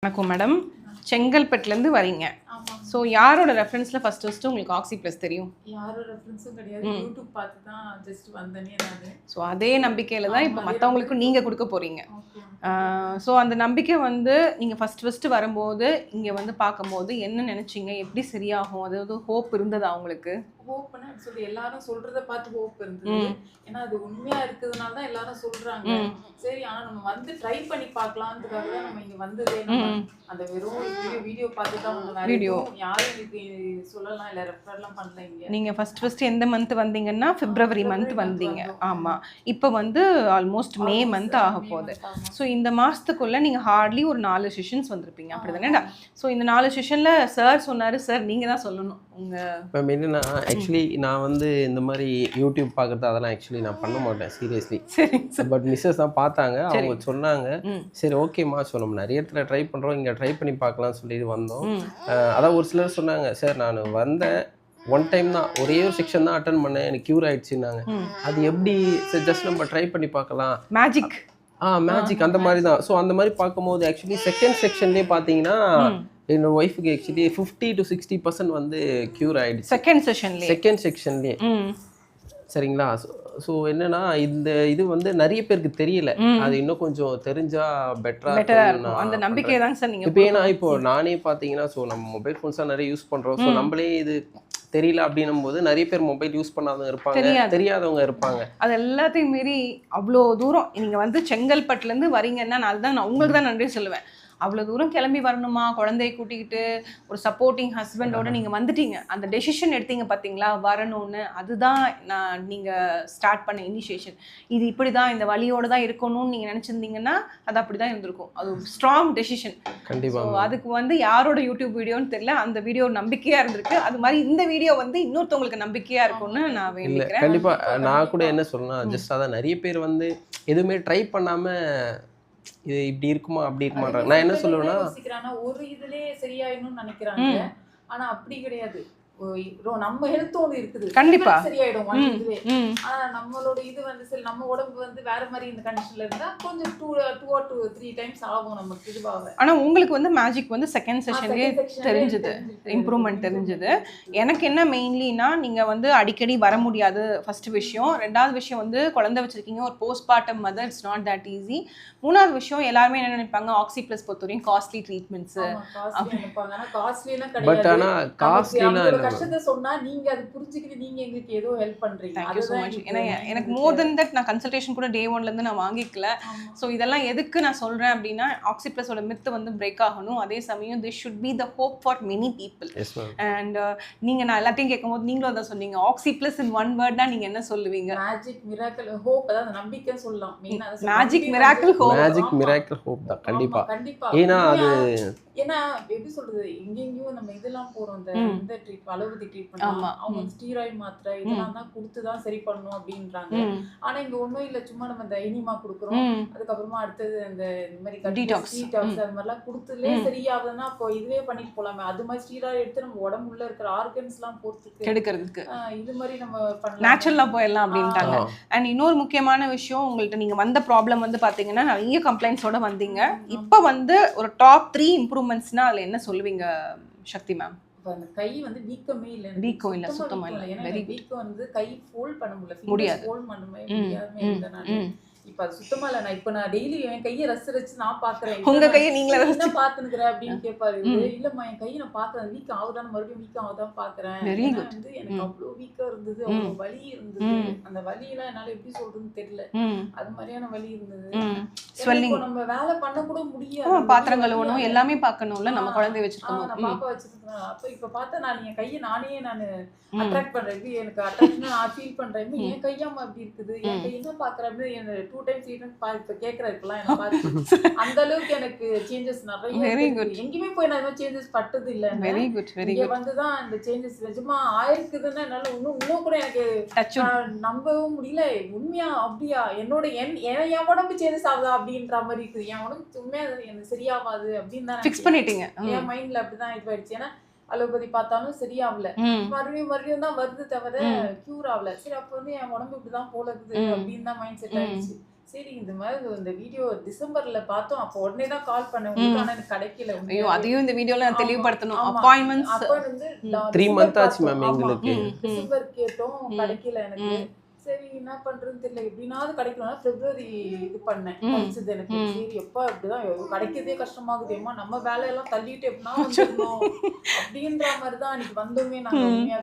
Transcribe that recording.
வணக்கம் மேடம், செங்கல்பட்டுலேருந்து வரீங்க. ஸோ யாரோட ரெஃபரன்ஸில் ஃபஸ்ட்டு உங்களுக்கு ஆக்சி ப்ளஸ் தெரியும்? யாரோட ரெஃபரன்ஸும் கிடையாது, யூடியூப் பார்த்து தான் ஜஸ்ட் வந்தேனே நான். ஸோ அதே நம்பிக்கையில் தான் இப்போ மற்றவங்களுக்கும் நீங்கள் கொடுக்க போகிறீங்க. ஸோ அந்த நம்பிக்கை வந்து நீங்கள் ஃபஸ்ட்டு வரும்போது இங்கே வந்து பார்க்கும்போது என்ன நினச்சிங்க? எப்படி சரியாகும்? அதாவது ஹோப் இருந்ததா அவங்களுக்கு? ஹோப்னா சொல்லி எல்லாரும் சொல்றத பார்த்து ஹோப் இருந்தது. ஏன்னா அது உண்மையா இருக்குதுனால தான் எல்லாரும் சொல்றாங்க. சரி, ஆனா நம்ம வந்து ட்ரை பண்ணி பார்க்கலாம்ன்றதுக்காக தான் நம்ம இங்க வந்ததே. அந்த வெறும் வீடியோ பார்த்து தான் வந்தோம். வீடியோ யாரும் இதுக்கு சொல்லலாம் இல்லை, ரெஃபர்லாம் பண்ணல. இங்க நீங்கள் ஃபஸ்ட்டு எந்த மந்த் வந்தீங்கன்னா பிப்ரவரி மந்த் வந்தீங்க. ஆமாம், இப்போ வந்து ஆல்மோஸ்ட் மே மந்த் ஆக போகுது. ஸோ இந்த மாதத்துக்குள்ளே நீங்கள் ஹார்ட்லி ஒரு 4 செஷன்ஸ் வந்திருப்பீங்க, அப்படி தானேடா? ஸோ இந்த 4 செஷனில் சார் சொன்னார், சார் நீங்கள் தான் சொல்லணும் உங்கள். இப்போ என்னன்னா, ஆக்சுவலி நான் வந்து இந்த மாதிரி யூடியூப் பார்க்குறது அதெல்லாம் ஆக்சுவலி நான் பண்ண மாட்டேன் சீரியஸ்லி. பட் மிஸ்ஸஸ் தான் பார்த்தாங்க, அவங்க சொன்னாங்க சரி ஓகேம்மா, ஸோ நம்ம நிறைய இடத்துல ட்ரை பண்ணுறோம், இங்கே ட்ரை பண்ணி பார்க்கலாம்னு சொல்லிட்டு வந்தோம். அதான் ஒரு சிலர் சொன்னாங்க, சார் நான் வந்தேன் ஒன் டைம் தான், ஒரே ஒரு செக்ஷன் தான் அட்டன் பண்ணேன், எனக்கு க்யூர் ஆயிடுச்சுன்னாங்க. அது எப்படி சார், ஜஸ்ட் நம்ம ட்ரை பண்ணி பார்க்கலாம், மேஜிக் மேஜிக் அந்த மாதிரி தான். ஸோ அந்த மாதிரி பார்க்கும்போது ஆக்சுவலி செகண்ட் செக்ஷன்லேயே பார்த்தீங்கன்னா என்னோட ஒய்ஃபுக்கு ஆக்சுவலி 50 to 60% வந்து க்யூர் ஆகிடுச்சு செகண்ட் செக்ஷன்லேயே. சரிங்களா? ஸோ என்னன்னா, இந்த இது வந்து நிறைய பேருக்கு தெரியல, அது இன்னும் கொஞ்சம் தெரிஞ்சா பெட்டரா இருக்கும். அந்த நம்பிக்கை தான் சார் நீங்க. இப்போ ஏன்னா இப்போ நானே பார்த்தீங்கன்னா, ஸோ நம்ம மொபைல் ஃபோன்ஸாக நிறைய யூஸ் பண்ணுறோம். ஸோ நம்மளே இது தெரியல அப்படின்னும் போது நிறைய பேர் மொபைல் யூஸ் பண்ணாதவங்க இருப்பாங்க, தெரியாதவங்க இருப்பாங்க. அது எல்லாத்தையும் மீறி அவ்வளோ தூரம் நீங்கள் வந்து செங்கல்பட்டுலேருந்து வரீங்கன்னா, அதுதான் நான் உங்களுக்கு தான் நன்றி சொல்லுவேன். அவ்வளோ தூரம் கிளம்பி வரணுமா, குழந்தைய கூட்டிக்கிட்டு ஒரு சப்போர்ட்டிங் ஹஸ்பண்டோட நீங்கள் வந்துட்டீங்க, அந்த டெசிஷன் எடுத்தீங்க பார்த்தீங்களா வரணும்னு. அதுதான் நான் நீங்கள் ஸ்டார்ட் பண்ண இனிஷியேஷன். இது இப்படி தான், இந்த வழியோடு தான் இருக்கணும்னு நீங்கள் நினச்சிருந்தீங்கன்னா அது அப்படி தான் இருந்திருக்கும். அது ஸ்ட்ராங் டெசிஷன். கண்டிப்பாக. அதுக்கு வந்து யாரோட யூடியூப் வீடியோன்னு தெரியல, அந்த வீடியோ நம்பிக்கையாக இருந்திருக்கு. அது மாதிரி இந்த வீடியோ வந்து இன்னொருத்தவங்களுக்கு நம்பிக்கையாக இருக்கும்னு நான் வேண்டிக்கிறேன். கண்டிப்பாக. நான் கூட என்ன சொல்றேன்னா, ஜஸ்ட் அதான் நிறைய பேர் வந்து எதுவுமே ட்ரை பண்ணாமல் இது இப்படி இருக்குமா அப்படி இருக்குமான்றாங்க. நான் என்ன சொல்லுவேன்னா, ஒரு இதுலயே சரியாயிடணும்னு நினைக்கிறாங்க. ஆனா அப்படி கிடையாது. நம்ம ஹெல்த் ஒன்று இருக்குது, கண்டிப்பா சரியாயிடும் இதுவே. ஆனா நம்மளோட இது வந்து சரி, நம்ம உடம்பு வந்து வேற மாதிரி இந்த கண்டிஷன்ல இருந்தா கொஞ்சம் 2 or 3 times ஆகும் நமக்கு இதுவாக. ஆனா உங்களுக்கு வந்து மேஜிக் வந்து செகண்ட் செஷன்லயே தெரிஞ்சது, இம்ப்ரூவ்மெண்ட் தெரிஞ்சது. எனக்கு என்ன மெயின்லினா, நீங்க வந்து அடிக்கடி வர முடியாது ஃபர்ஸ்ட் விஷயம். ரெண்டாவது விஷயம் வந்து குழந்தை வச்சிருக்கீங்க, ஒரு postmortem mother, it's not that easy. மூணாவது விஷயம், எல்லாருமே என்ன நினைப்பாங்க, ஆக்சி பிளஸ் பொறுத்தவரையும் காஸ்ட்லி ட்ரீட்மெண்ட்ஸ். பட் ஆனா காஸ்ட்லினா கஷ்டத்தை சொன்னா நீங்க அது புரிஞ்சுக்கிட்டு நீங்க எங்களுக்கு ஏதோ ஹெல்ப் பண்றீங்க. Thank you so much. ஏன்னா எனக்கு மோர் தென் தட் நான் கன்சல்டேஷன் கூட டே 1ல இருந்து நான் வாங்கிக்கல. ஸோ இதெல்லாம் எதுக்கு நான் சொல்றேன் அப்படின்னா, ஆக்சி பிளஸோட மித்து வந்து பிரேக் ஆகணும். அதே சமயம் this should be the hope for many people. And நீங்க நான் எல்லாத்தையும் கேட்கும்போது நீங்களும் அதான் சொன்னீங்க, ஆக்சி பிளஸ் இன் ஒன் வேர்ட்னா நீங்க என்ன சொல்லுவீங்க? Magic miracle hope. அதாவது நம்பிக்கை சொல்லலாம். மெயினா magic miracle hope. Magic miracle hope தான் கண்டிப்பா. ஏன்னா அது ஏன்னா எப்படி சொல்றது, எங்கெங்கயும் நம்ம இதெல்லாம் போறோம், இந்த ட்ரீட் அலோபதி ட்ரீட்மெண்ட், அவங்க ஸ்டீராய்டு மாத்திரை இதெல்லாம் தான் கொடுத்துதான் சரி பண்ணணும் அப்படின்றாங்க. ஆனா இங்க ஒண்ணும் இல்ல, சும்மா நம்ம இந்த எனிமா கொடுக்குறோம், அதுக்கப்புறமா அடுத்தது இந்த மாதிரி டீடாக்ஸ் அது மாதிரிலாம் கொடுத்துலே சரியாகுதுன்னா அப்போ இதுவே பண்ணிட்டு போலாமே. அது மாதிரி ஸ்டீராய்டு எடுத்து நம்ம உடம்புல இருக்கிற ஆர்கன்ஸ் எல்லாம் போறதுக்கு கெடுக்கிறதுக்கு இது மாதிரி நம்ம பண்ணலாம், நேச்சுரலா போயிடலாம் அப்படின்ட்டாங்க. அண்ட் இன்னொரு முக்கியமான விஷயம், உங்கள்ட்ட நீங்க வந்த ப்ராப்ளம் வந்து பாத்தீங்கன்னா நிறைய கம்ப்ளைண்ட்ஸோட வந்தீங்க. இப்போ வந்து ஒரு டாப் 3 இம்ப்ரூவ்மெண்ட்ஸ்னா அதுல என்ன சொல்லுவீங்க சக்தி மேம்? அந்த கை வந்து வீக்கமே இல்லை, வீக்கம் இல்லை, சுத்தமா இல்லை. வெரி வீக்கம் வந்து கை ஃபோல்ட் பண்ண முடியல, ஃபோல்ட் பண்ண முடியாது. இப்ப அது சுத்தமா இல்ல. நான் இப்ப நான் டெய்லி என் கையை ரசிச்சு நான் பாக்குறேன், உங்க கையை நீங்களே ரசிச்சு பாத்துக்கிற அப்படின்னு கேட்பாரு. இல்லம்மா என் கையை நான் பாக்குறேன், வீக்கம் ஆகுதான், மறுபடியும் வீக்கம் ஆகுதான் பாக்குறேன். வந்து எனக்கு அவ்வளவு வீக்கம் இருந்தது, அவ்வளவு வலி இருந்தது. அந்த வலி எல்லாம் என்னால எப்படி சொல்றதுன்னு தெரியல, அது மாதிரியான வலி இருந்தது. நம்ம வேலை பண்ண கூட முடியாது, பாத்திரம் கழுவணும், எல்லாமே பாக்கணும்ல, நம்ம குழந்தை வச்சிருக்கோம், நான் பாப்பா வச்சிருக்கேன். அப்ப இப்ப பார்த்தா நான் என் கையை நானே அட்ராக்ட் பண்றேன், எப்படி எனக்கு அட்ராக்ஷன் நான் ஃபீல் பண்றேன். என் கையாம அப்படி இருக்குது, என் கை என்ன பாக்குறேன், 2 times 3 times இப்ப கேக்குறதுக்கெல்லாம் என்ன பார்த்து அந்த அளவுக்கு எனக்கு சேஞ்சஸ் நிறைய. எங்கேயுமே போய் நான் சேஞ்சஸ் பட்டது இல்ல. இங்க வந்துதான் இந்த சேஞ்சஸ் நிஜமா ஆயிருக்குதுன்னா என்னால இன்னும் கூட எனக்கு நம்பவும் முடியல. உண்மையா அப்படியா என்னோட என் உடம்பு சேஞ்சஸ் ஆகுதா அப்படின்ற மாதிரி இருக்குது. என் உடம்பு உண்மையா எனக்கு சரியாவாது அப்படின்னு தான் ஃபிக்ஸ் பண்ணிட்டீங்க. என் மைண்ட்ல அப்படிதான் இது ஆயிடுச்சு. ஏன்னா அலோபதி பார்த்தாலும் சரியாகல, மறுபடியும் தான் வருது தவிர கியூர் ஆகல. சரி அப்ப வந்து என் உடம்பு இப்படிதான் போல இருக்குது அப்படின்னு தான் மைண்ட் செட் ஆயிடுச்சு. சரி இந்த மாதிரி இந்த வீடியோ டிசம்பர்ல பார்த்தோம். அப்போ உடனே தான் கால் பண்ணேன் உங்களுக்கு. ஆனா எனக்கு கிடைக்கல. ஐயோ அதையும் இந்த வீடியோல நான் ஆமா, தெளிவுபடுத்தணும். ஆமா. அப்பாயின்மெண்ட்ஸ் அப்ப வந்து 3 month ஆச்சு பார்த்தோம். மேம் ஆமா. எங்களுக்கு. டிசம்பர் கேட்டோம் கிடைக்கல எனக்கு. சரி என்ன பண்றதுன்னு தெரியல. எப்படினாவது கிடைக்கலன்னா பிப்ரவரி இது பண்ணேன். கிடைச்சது எனக்கு. சரி எப்பா இப்படிதான் கிடைக்கிறதே கஷ்டமாகுதேம்மா, நம்ம வேலையெல்லாம் தள்ளிட்டு எப்படின்னா வந்துடணும் அப்படின்ற மாதிரி தான் அன்னைக்கு வந்தோமே நாங்க உண்மையா